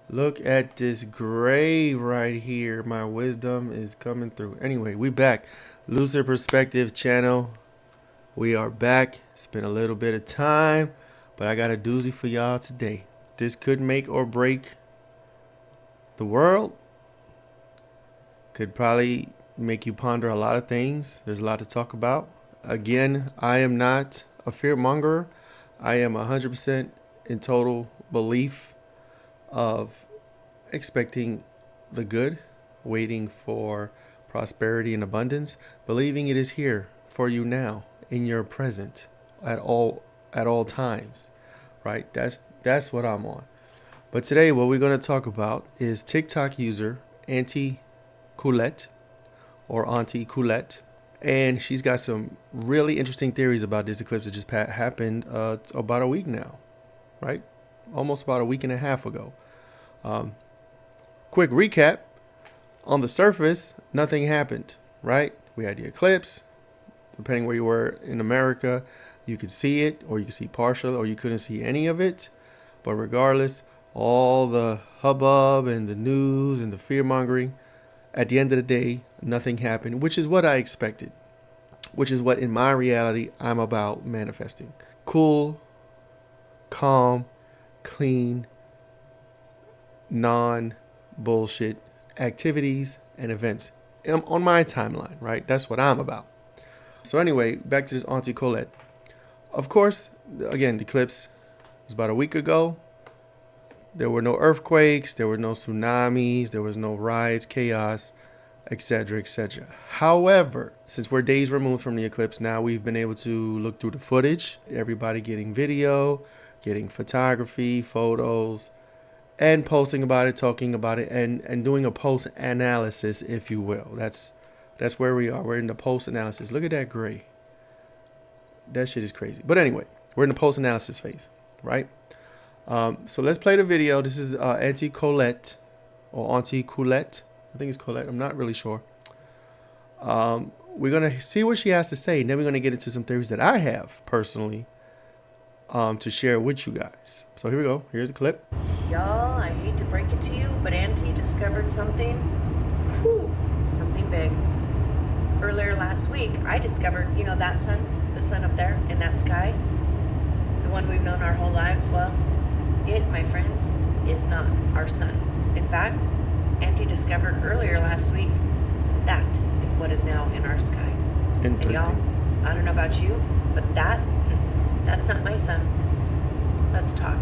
Look at this gray right here. My wisdom is coming through. Anyway, we back. Lucid Perspective channel. We are back. It's been a little bit of time, but I got a doozy for y'all today. This could make or break the world. Could probably make you ponder a lot of things. There's a lot to talk about. Again, I am not a fearmonger. I am 100% in total belief of expecting the good, waiting for prosperity and abundance, believing it is here for you now in your present at all times, right? That's what I'm on. But today what we're going to talk about is TikTok user Auntie Coolette or Auntie Coolette, and she's got some really interesting theories about this eclipse that just happened about a week now, right? Almost about a week and a half ago. Quick recap. On the surface, nothing happened, right? We had the eclipse. Depending where you were in America, you could see it, or you could see partial, or you couldn't see any of it. But regardless, all the hubbub and the news and the fear-mongering, at the end of the day, nothing happened, which is what I expected, which is what in my reality I'm about manifesting. Cool, calm, clean, non-bullshit activities and events on my timeline, right? That's what I'm about. So anyway, back to this Auntie Coolette. Of course, again, the eclipse was about a week ago. There were no earthquakes, there were no tsunamis, there was no riots, chaos, etc., etc. However, since we're days removed from the eclipse, now we've been able to look through the footage, everybody getting video, getting photography, photos, and posting about it, talking about it, and doing a post-analysis, if you will. That's where we are. We're in the post-analysis. Look at that gray. That shit is crazy. But anyway, we're in the post-analysis phase, right? So let's play the video. This is Auntie Coolette, or Auntie Coolette. I think it's Coolette. I'm not really sure. We're going to see what she has to say, and then we're going to get into some theories that I have personally to share with you guys. So here we go. Here's the clip. Y'all, I hate to break it to you, but Auntie discovered something, something big. Earlier last week, I discovered, that sun, the sun up there in that sky, the one we've known our whole lives. Well, it, my friends, is not our sun. In fact, Auntie discovered earlier last week that is what is now in our sky. And y'all, I don't know about you, but that's not my sun. Let's talk.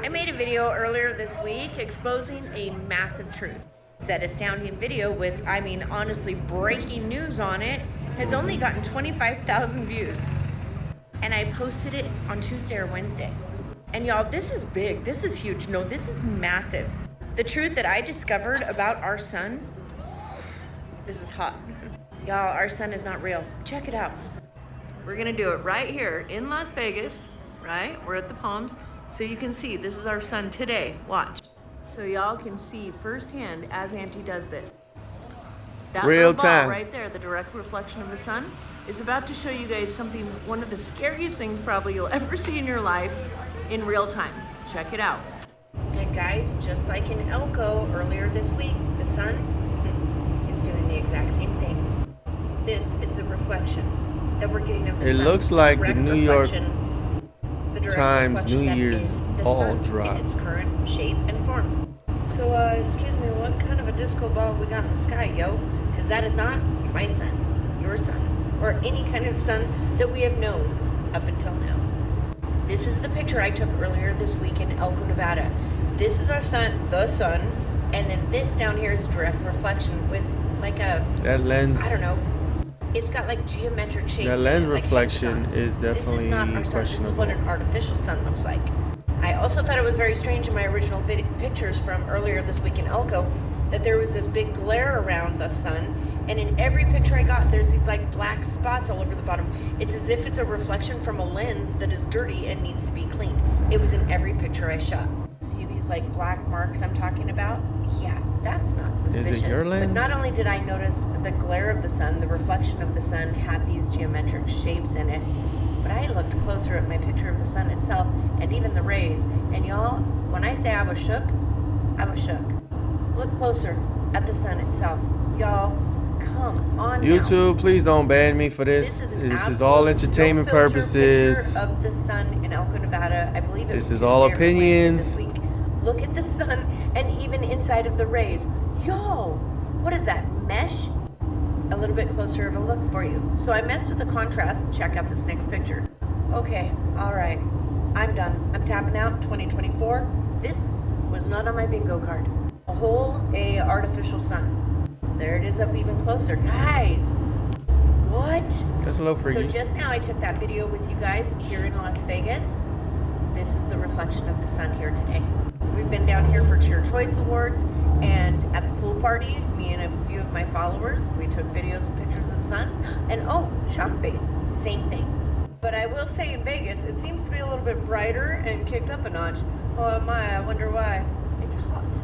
I made a video earlier this week exposing a massive truth. Said astounding video with, honestly, breaking news on it has only gotten 25,000 views. And I posted it on Tuesday or Wednesday. And y'all, this is big. This is huge. No, this is massive. The truth that I discovered about our sun, this is hot. Y'all, our sun is not real. Check it out. We're gonna do it right here in Las Vegas, right? We're at the Palms. So you can see, this is our sun today. Watch. So y'all can see firsthand as Auntie does this. That real ball time right there, the direct reflection of the sun, is about to show you guys something, one of the scariest things probably you'll ever see in your life in real time. Check it out. And guys, just like in Elko earlier this week, the sun is doing the exact same thing. This is the reflection that we're getting of the sun. It looks like the New York Times New that Year's ball drop in its current shape and form. So, excuse me, what kind of a disco ball we got in the sky, yo? Because that is not my sun, your sun, or any kind of sun that we have known up until now. This is the picture I took earlier this week in Elko, Nevada. This is our sun, the sun, and then this down here is direct reflection with like a, that lens. I don't know. It's got like geometric shapes. That lens reflection like is definitely this is not our sun. This is what an artificial sun looks like. I also thought it was very strange in my original pictures from earlier this week in Elko that there was this big glare around the sun, and in every picture I got, there's these like black spots all over the bottom. It's as if it's a reflection from a lens that is dirty and needs to be cleaned. It was in every picture I shot. See these like black marks I'm talking about? Yeah, that's not suspicious. Is it your lens? But not only did I notice the glare of the sun, the reflection of the sun had these geometric shapes in it, but I looked closer at my picture of the sun itself and even the rays. And y'all, when I say I was shook, I was shook. Look closer at the sun itself. Y'all, come on now. YouTube, please don't ban me for this. This is all entertainment purposes. Picture of the sun in Elko, Nevada. I believe this is all opinions. This week. Look at the sun and even inside of the rays. Y'all, what is that, mesh? A little bit closer of a look for you. So I messed with the contrast. Check out this next picture. Okay, all right. I'm done. I'm tapping out 2024. This was not on my bingo card. A whole artificial sun. There it is up even closer. Guys, what? That's a little freaky. So just now I took that video with you guys here in Las Vegas. This is the reflection of the sun here today. We've been down here for Cheer Choice Awards, and at the pool party, me and a few of my followers, we took videos and pictures of the sun. And oh, shock face, same thing. But I will say in Vegas, it seems to be a little bit brighter and kicked up a notch. Oh my, I wonder why. It's hot.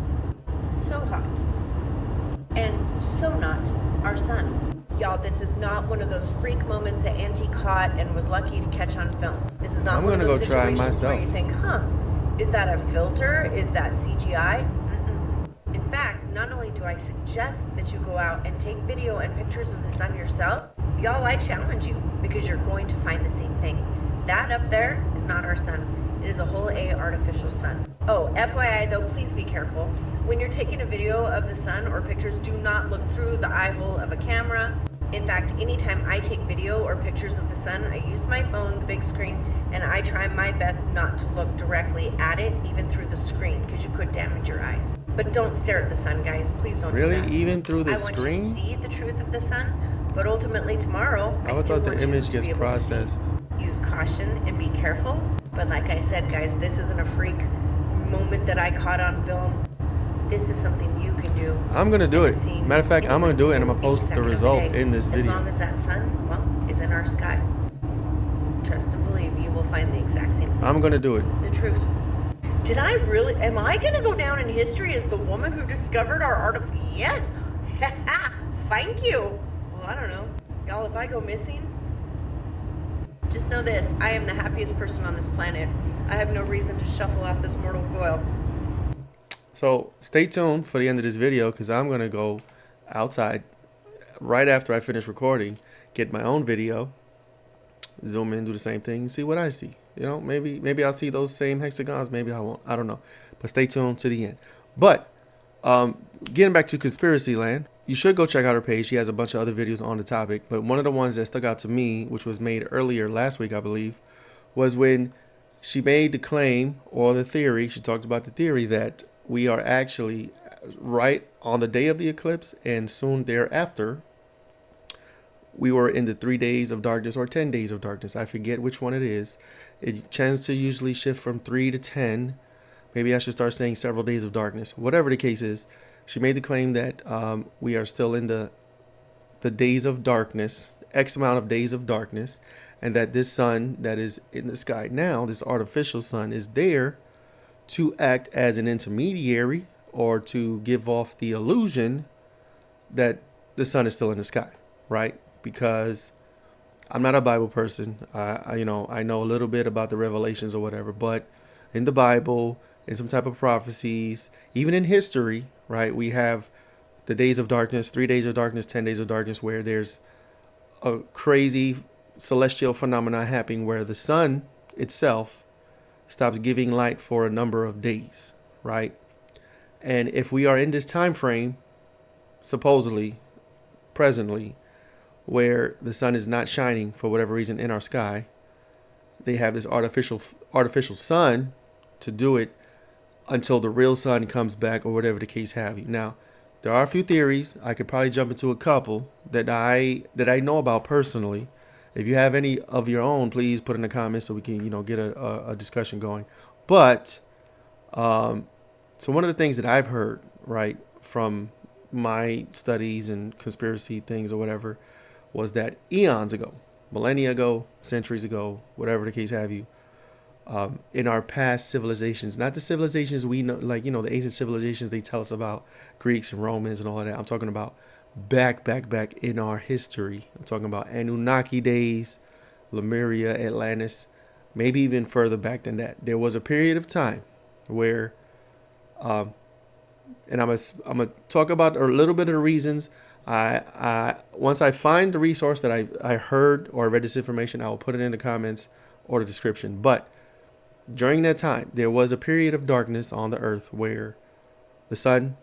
So hot. And so not our sun. Y'all, this is not one of those freak moments that Auntie caught and was lucky to catch on film. This is not one of those situations where you think, is that a filter? Is that CGI? Mm-mm. In fact, not only do I suggest that you go out and take video and pictures of the sun yourself, y'all, I challenge you, because you're going to find the same thing. That up there is not our sun. It is a whole artificial sun. Oh, FYI though, please be careful. When you're taking a video of the sun or pictures, do not look through the eye hole of a camera. In fact, anytime I take video or pictures of the sun, I use my phone, the big screen, and I try my best not to look directly at it, even through the screen, because you could damage your eyes. But don't stare at the sun, guys. Please don't do that. Really? Even through the screen? I want you to see the truth of the sun, but ultimately tomorrow, I thought the image gets processed. Use caution and be careful. But like I said, guys, this isn't a freak moment that I caught on film. This is something you can do. I'm going to do it. Matter of fact, I'm going to do it, and I'm going to post the result in this video. As long as that sun, well, is in our sky. Trust and believe, you will find the exact same thing. I'm going to do it. The truth. Did I really? Am I going to go down in history as the woman who discovered our art of... Yes! Thank you. Well, I don't know. Y'all, if I go missing, just know this. I am the happiest person on this planet. I have no reason to shuffle off this mortal coil. So stay tuned for the end of this video, because I'm going to go outside right after I finish recording, get my own video, zoom in, do the same thing, and see what I see. You know, maybe I'll see those same hexagons, maybe I won't. I don't know. But stay tuned to the end. But getting back to Conspiracy Land, you should go check out her page. She has a bunch of other videos on the topic. But one of the ones that stuck out to me, which was made earlier last week, I believe, was when she made the claim, or the theory, she talked about the theory that we are actually right on the day of the eclipse, and soon thereafter, we were in the 3 days of darkness or 10 days of darkness. I forget which one it is. It tends to usually shift from 3 to 10. Maybe I should start saying several days of darkness. Whatever the case is, she made the claim that we are still in the days of darkness, X amount of days of darkness, and that this sun that is in the sky now, this artificial sun, is there to act as an intermediary, or to give off the illusion that the sun is still in the sky, right? Because I'm not a Bible person. I know a little bit about the revelations or whatever, but in the Bible, in some type of prophecies, even in history, right, we have the days of darkness, 3 days of darkness, 10 days of darkness, where there's a crazy celestial phenomena happening where the sun itself stops giving light for a number of days, right? And if we are in this time frame, supposedly, presently, where the sun is not shining for whatever reason in our sky, they have this artificial sun to do it until the real sun comes back, or whatever the case have you. Now, there are a few theories. I could probably jump into a couple that I know about personally. If you have any of your own, please put in the comments so we can, get a discussion going. But, so one of the things that I've heard, right, from my studies and conspiracy things or whatever, was that eons ago, millennia ago, centuries ago, whatever the case have you, in our past civilizations, not the civilizations we know, like, the ancient civilizations they tell us about, Greeks and Romans and all of that. I'm talking about back in our history. I'm talking about Anunnaki days, Lemuria, Atlantis, maybe even further back than that. There was a period of time where and I'm gonna talk about a little bit of the reasons. I once I find the resource that I heard or read this information, I will put it in the comments or the description. But during that time, there was a period of darkness on the earth where the sun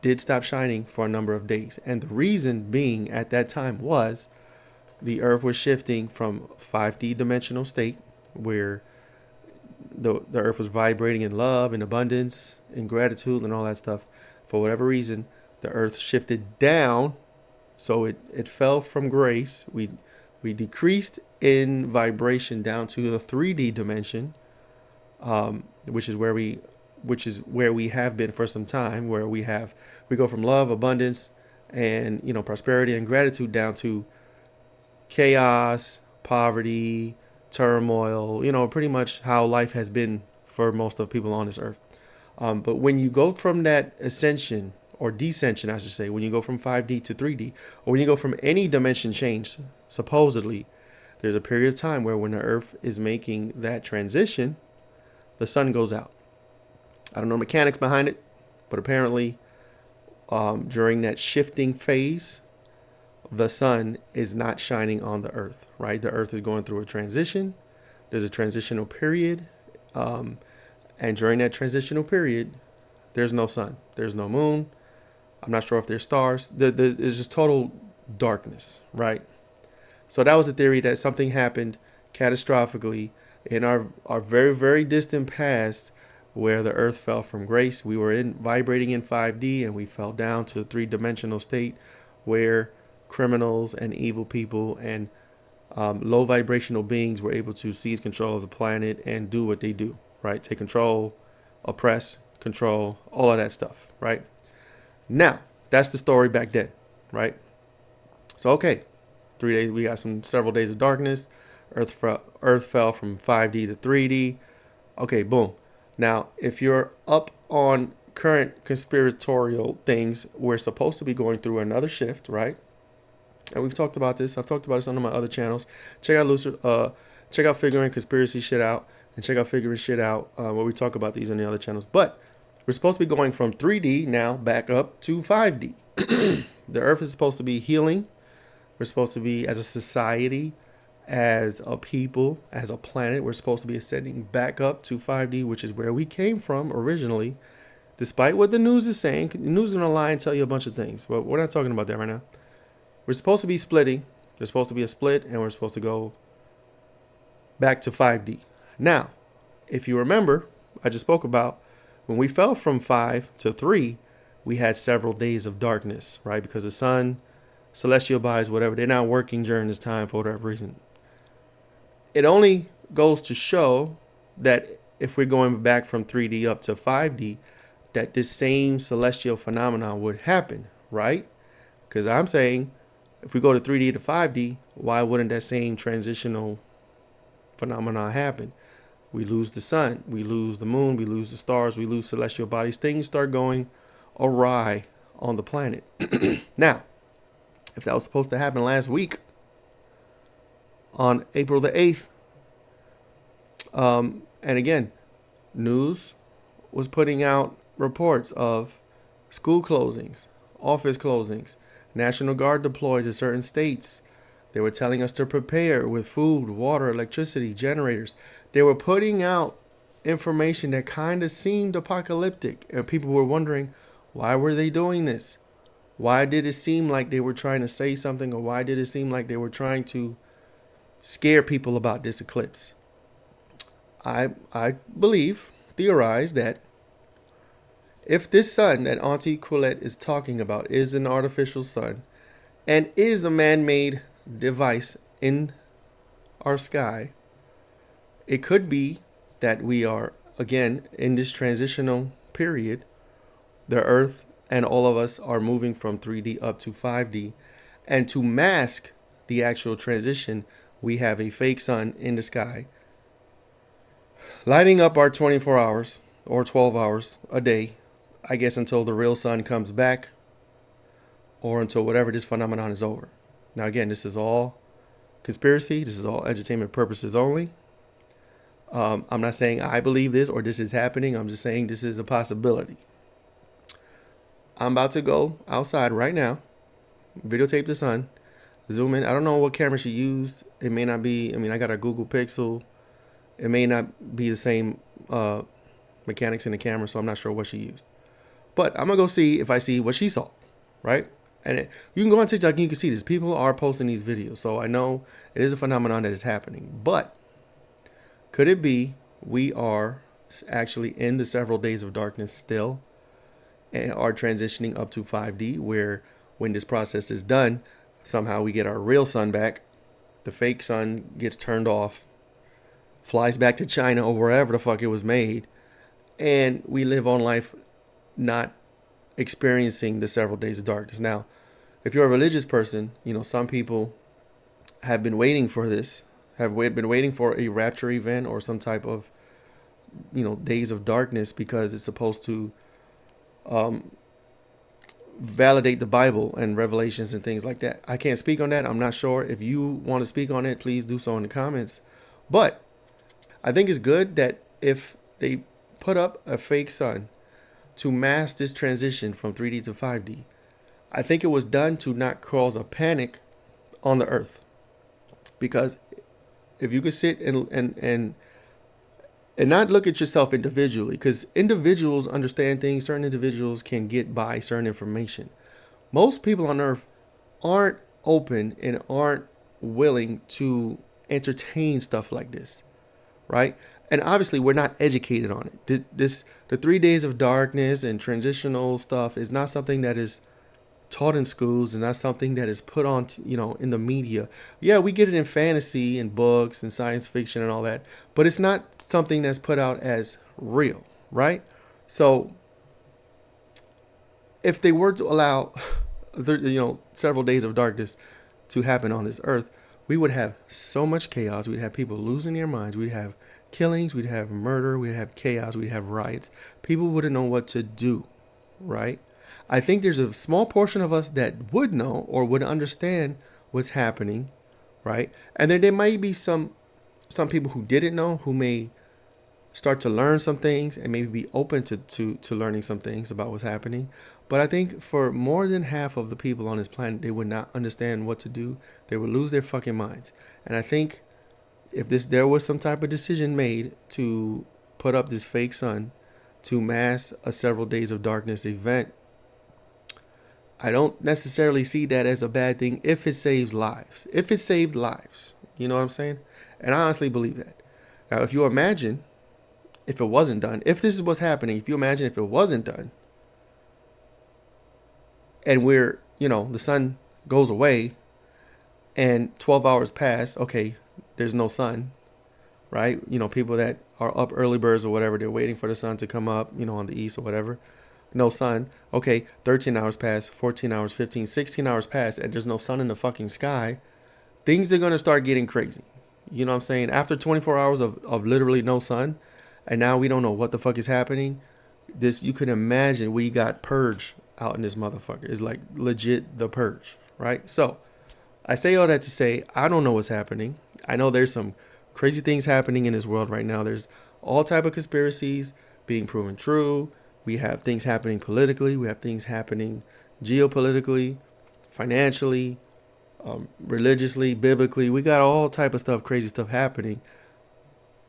did stop shining for a number of days. And the reason being at that time was the earth was shifting from 5D dimensional state where the earth was vibrating in love and abundance and gratitude and all that stuff. For whatever reason, the earth shifted down. So it fell from grace. We decreased in vibration down to the 3D dimension, which is where we have been for some time, where we go from love, abundance, and prosperity and gratitude down to chaos, poverty, turmoil, pretty much how life has been for most of people on this earth. But when you go from that ascension or descension, I should say, when you go from 5D to 3D, or when you go from any dimension change, supposedly, there's a period of time where when the earth is making that transition, the sun goes out. I don't know the mechanics behind it, but apparently during that shifting phase, the sun is not shining on the earth, right? The earth is going through a transition. There's a transitional period. And during that transitional period, there's no sun. There's no moon. I'm not sure if there's stars. There's just total darkness, right? So that was the theory that something happened catastrophically in our very, very distant past where the earth fell from grace. We were vibrating in 5D and we fell down to a 3-dimensional state where criminals and evil people and low vibrational beings were able to seize control of the planet and do what they do, right? Take control, oppress, control, all of that stuff, right? Now, that's the story back then, right? So, okay, 3 days, we got several days of darkness. Earth fell from 5D to 3D. Okay, boom. Now, if you're up on current conspiratorial things, we're supposed to be going through another shift, right? And we've talked about this. I've talked about this on my other channels. Check out Figuring Conspiracy Shit Out, and check out Figuring Shit Out, where we talk about these on the other channels. But we're supposed to be going from 3D now back up to 5D. The earth is supposed to be healing. We're supposed to be, as a society, as a people, as a planet, we're supposed to be ascending back up to 5D, which is where we came from originally. Despite what the news is saying, the news is going to lie and tell you a bunch of things. But we're not talking about that right now. We're supposed to be splitting. There's supposed to be a split, and we're supposed to go back to 5D. Now, if you remember, I just spoke about when we fell from 5 to 3, we had several days of darkness, right? Because the sun, celestial bodies, whatever, they're not working during this time for whatever reason. It only goes to show that if we're going back from 3D up to 5D, that this same celestial phenomenon would happen, right? Because I'm saying if we go to 3D to 5D, why wouldn't that same transitional phenomenon happen? We lose the sun, we lose the moon, we lose the stars, we lose celestial bodies. Things start going awry on the planet. Now, if that was supposed to happen last week, on April the 8th, and again, news was putting out reports of school closings, office closings, National Guard deployed to certain states. They were telling us to prepare with food, water, electricity, generators. They were putting out information that kind of seemed apocalyptic, and people were wondering, why were they doing this? Why did it seem like they were trying to say something, or why did it seem like they were trying to scare people about this eclipse? I theorize that if this sun that Auntie Coolette is talking about is an artificial sun and is a man-made device in our sky, it could be that we are, again, in this transitional period. The Earth and all of us are moving from 3D up to 5D. And to mask the actual transition, we have a fake sun in the sky lighting up our 24 hours or 12 hours a day, I guess, until the real sun comes back or until whatever this phenomenon is over. Now, again, this is all conspiracy. This is all entertainment purposes only. I'm not saying I believe this or this is happening. I'm just saying this is a possibility. I'm about to go outside right now, videotape the sun, zoom in. I don't know what camera she used. It may not be, I mean, I got a Google Pixel. It may not be the same mechanics in the camera, so I'm not sure what she used. But I'm going to go see if I see what she saw, right? And you can go on TikTok and you can see this. People are posting these videos, so I know it is a phenomenon that is happening. But could it be we are actually in the several days of darkness still and are transitioning up to 5D, where when this process is done, somehow we get our real sun back, the fake sun gets turned off, flies back to China or wherever the fuck it was made, and we live on life not experiencing the several days of darkness. Now, if you're a religious person, you know, some people have been waiting for this, have been waiting for a rapture event or some type of, you know, days of darkness, because it's supposed to validate the Bible and Revelations and things like that. I can't speak on that. I'm not sure. If you want to speak on it, please do so in the comments. But I think it's good that if they put up a fake sun to mask this transition from 3D to 5D, I think it was done to not cause a panic on the earth. Because if you could sit and not look at yourself individually, because individuals understand things, certain individuals can get by certain information. Most people on earth aren't open and aren't willing to entertain stuff like this, right? And obviously we're not educated on it. The 3 days of darkness and transitional stuff is not something that is taught in schools, and that's something that is put on, you know, in the media. Yeah, we get it in fantasy and books and science fiction and all that, but it's not something that's put out as real, right? So if they were to allow, you know, several days of darkness to happen on this earth, we would have so much chaos. We'd have people losing their minds. We'd have killings. We'd have murder. We'd have chaos. We'd have riots. People wouldn't know what to do, right? I think there's a small portion of us that would know or would understand what's happening, right? And then there might be some people who didn't know, who may start to learn some things and maybe be open to learning some things about what's happening. But I think for more than half of the people on this planet, they would not understand what to do. They would lose their fucking minds. And I think if there was some type of decision made to put up this fake sun to mask a several days of darkness event, I don't necessarily see that as a bad thing if it saves lives. If it saved lives, you know what I'm saying? And I honestly believe that. Now, if you imagine if it wasn't done, if this is what's happening, if you imagine if it wasn't done, and we're, you know, the sun goes away and 12 hours pass, okay, there's no sun, right? You know, people that are up early birds or whatever, they're waiting for the sun to come up, you know, on the east or whatever. No sun. Okay, 13 hours pass, 14 hours, 15, 16 hours pass, and there's no sun in the fucking sky. Things are going to start getting crazy. You know what I'm saying? After 24 hours of literally no sun, and now we don't know what the fuck is happening. You can imagine we got purge out in this motherfucker. It's like legit the purge, right? So I say all that to say, I don't know what's happening. I know there's some crazy things happening in this world right now. There's all type of conspiracies being proven true. We have things happening politically. We have things happening geopolitically, financially, religiously, biblically. We got all type of stuff, crazy stuff happening.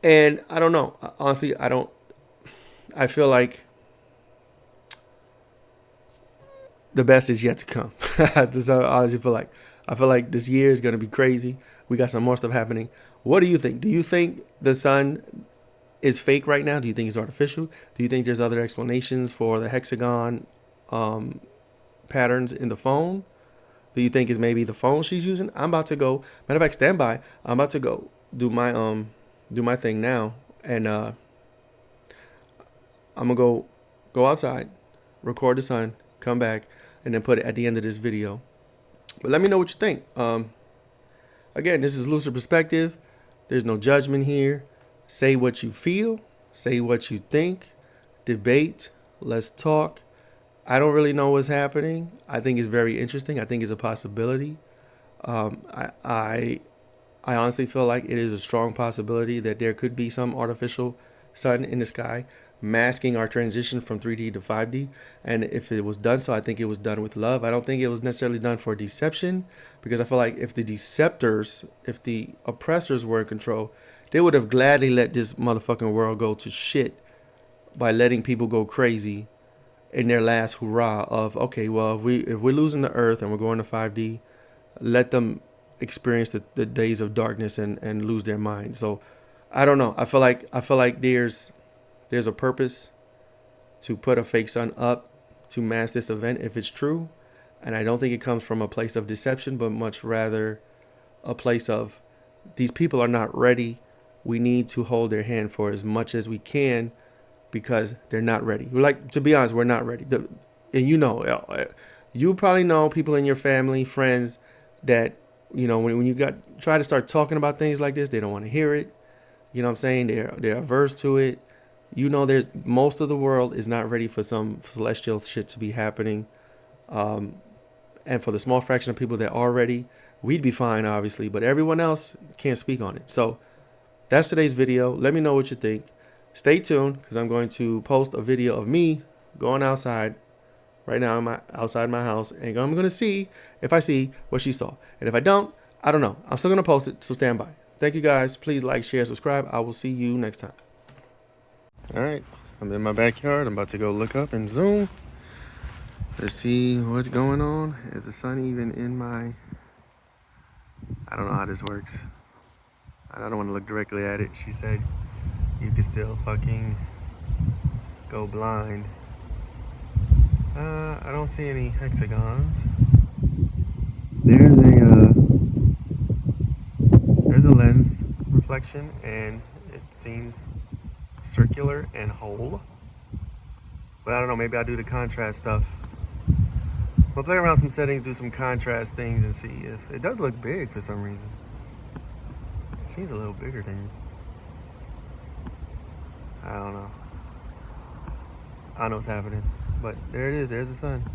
And I don't know. Honestly, I feel like the best is yet to come. This, I honestly feel like. I feel like this year is going to be crazy. We got some more stuff happening. What do you think? Do you think the sun is fake right now? Do you think it's artificial? Do you think there's other explanations for the hexagon patterns in the phone? Do you think it's maybe the phone she's using? I'm about to go. Matter of fact, stand by. I'm about to go do my thing now, and I'm gonna go outside, record the sun, come back, and then put it at the end of this video. But let me know what you think. Again, this is Lucid Perspective. There's no judgment here. Say what you feel. Say what you think. Debate. Let's talk. I don't really know what's happening. I think it's very interesting. I think it's a possibility. I honestly feel like it is a strong possibility that there could be some artificial sun in the sky. masking our transition from 3D to 5D. And if it was done so, I think it was done with love. I don't think it was necessarily done for deception, because I feel like if the deceptors, if the oppressors were in control, they would have gladly let this motherfucking world go to shit by letting people go crazy in their last hurrah of, okay, well, if we're losing the earth and we're going to 5D, let them experience the days of darkness and lose their mind. So I don't know. I feel like there's a purpose to put a fake sun up to mask this event if it's true. And I don't think it comes from a place of deception, but much rather a place of, these people are not ready. We need to hold their hand for as much as we can, because they're not ready. Like, to be honest, we're not ready. And you probably know people in your family, friends, that, when you try to start talking about things like this, they don't want to hear it. You know what I'm saying? They're averse to it. There's most of the world is not ready for some celestial shit to be happening. And for the small fraction of people that are ready, we'd be fine, obviously, but everyone else can't speak on it. So that's today's video. Let me know what you think. Stay tuned, because I'm going to post a video of me going outside right now. I'm outside my house, and I'm going to see if I see what she saw. And if I don't, I don't know. I'm still going to post it, so stand by. Thank you guys. Please like, share, subscribe. I will see you next time. All right. I'm in my backyard. I'm about to go look up and zoom. Let's see what's going on. Is the sun even in my... I don't know how this works. I don't want to look directly at it. She said you can still fucking go blind. I don't see any hexagons. There's a lens reflection, and it seems circular and whole. But I don't know, maybe I'll do the contrast stuff. We'll play around some settings, do some contrast things, and see if it does look big for some reason. It seems a little bigger than... I don't know. I don't know what's happening. But there it is. There's the sun.